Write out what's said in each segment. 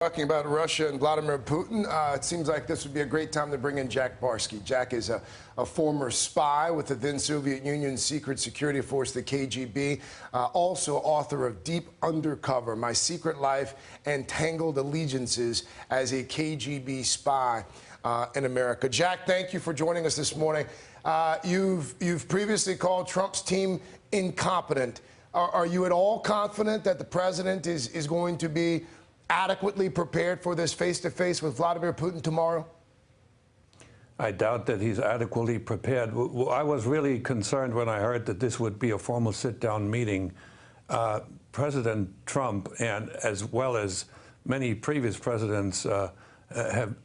Talking about Russia and Vladimir Putin, it seems like this would be a great time to bring in Jack Barsky. Jack is a former spy with the then Soviet Union Secret Security Force, the KGB, also author of Deep Undercover, My Secret Life and Tangled Allegiances as a KGB Spy in America. Jack, thank you for joining us this morning. You've previously called Trump's team incompetent. Are you at all confident that the president is going to be adequately prepared for this face-to-face with Vladimir Putin tomorrow? I doubt that he's adequately prepared. I was really concerned when I heard that this would be a formal sit-down meeting. President Trump, and as well as many previous presidents,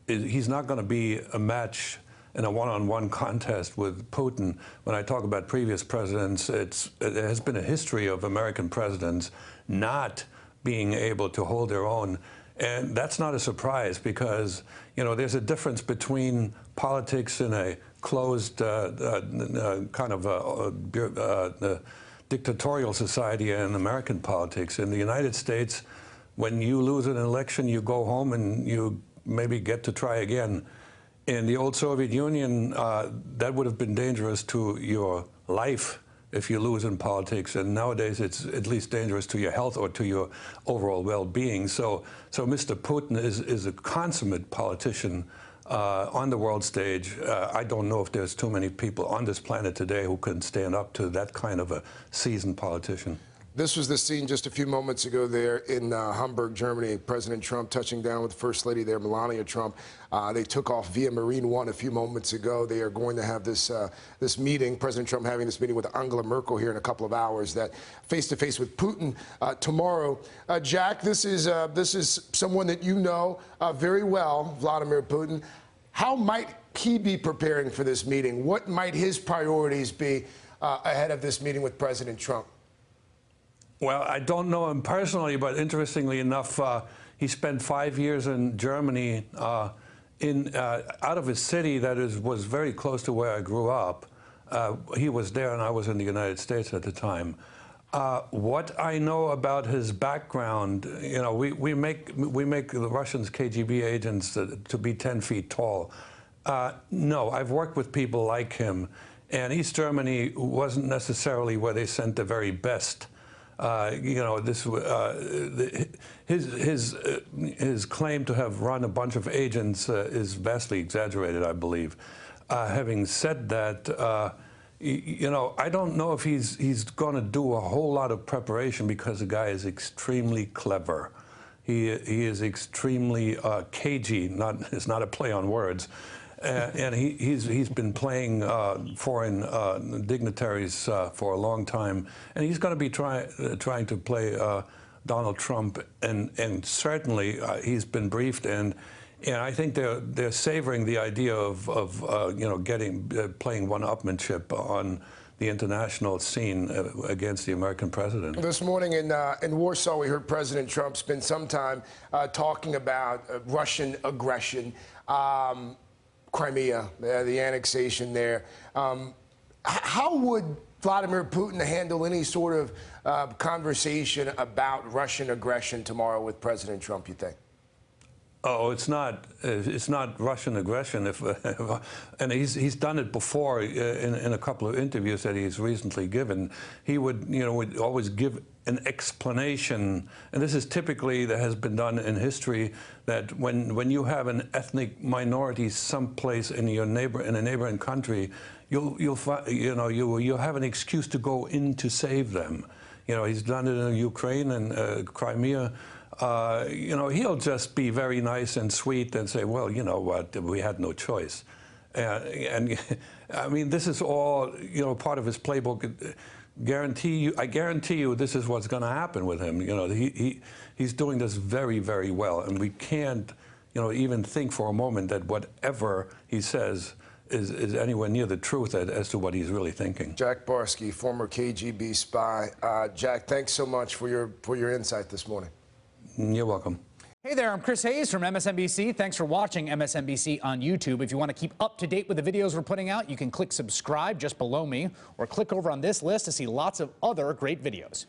he's not going to be a match in a one-on-one contest with Putin. When I talk about previous presidents, it has been a history of American presidents not being able to hold their own. And that's not a surprise because, you know, there's a difference between politics in a closed kind of dictatorial society and American politics. In the United States, when you lose an election, you go home and you maybe get to try again. In the old Soviet Union, that would have been dangerous to your life if you lose in politics, and nowadays it's at least dangerous to your health or to your overall well-being. So Mr. Putin is a consummate politician on the world stage. I don't know if there's too many people on this planet today who can stand up to that kind of a seasoned politician. This was the scene just a few moments ago there in Hamburg, Germany. President Trump touching down with First Lady there, Melania Trump. They took off via Marine One a few moments ago. They are going to have this meeting, President Trump having this meeting with Angela Merkel here in a couple of hours, that face-to-face with Putin tomorrow. Jack, this is someone that you know very well, Vladimir Putin. How might he be preparing for this meeting? What might his priorities be ahead of this meeting with President Trump? Well, I don't know him personally, but interestingly enough, he spent 5 years in Germany, out of a city that was very close to where I grew up. He was there, and I was in the United States at the time. What I know about his background, you know, we make the Russians KGB agents to be 10 feet tall. No, I've worked with people like him, and East Germany wasn't necessarily where they sent the very best. You know, his claim to have run a bunch of agents is vastly exaggerated, I believe. Having said that, you know, I don't know if he's going to do a whole lot of preparation because the guy is extremely clever. He is extremely cagey. It's not a play on words. And he's been playing foreign dignitaries for a long time, and he's going to be trying to play Donald Trump, and certainly he's been briefed, and I think they're savoring the idea of you know, playing one-upmanship on the international scene against the American president. This morning in Warsaw, we heard President Trump spend some time talking about Russian aggression. Crimea, the annexation there. How would Vladimir Putin handle any sort of conversation about Russian aggression tomorrow with President Trump, you think? Oh, it's not Russian aggression. And he's done it before in a couple of interviews that he's recently given. He would always give an explanation, and this is typically that has been done in history, that when you have an ethnic minority someplace in a neighboring country, you'll have an excuse to go in to save them. You know, he's done it in Ukraine and Crimea. You know, he'll just be very nice and sweet and say, well, you know what, we had no choice. And I mean, this is all, you know, part of his playbook. I guarantee you this is what's going to happen with him. You know, he's doing this very, very well, and we can't, you know, even think for a moment that whatever he says is anywhere near the truth as to what he's really thinking. Jack Barsky, former KGB spy. Jack, thanks so much for your insight this morning. You're welcome. Hey there, I'm Chris Hayes from MSNBC. Thanks for watching MSNBC on YouTube. If you want to keep up to date with the videos we're putting out, you can click subscribe just below me, or click over on this list to see lots of other great videos.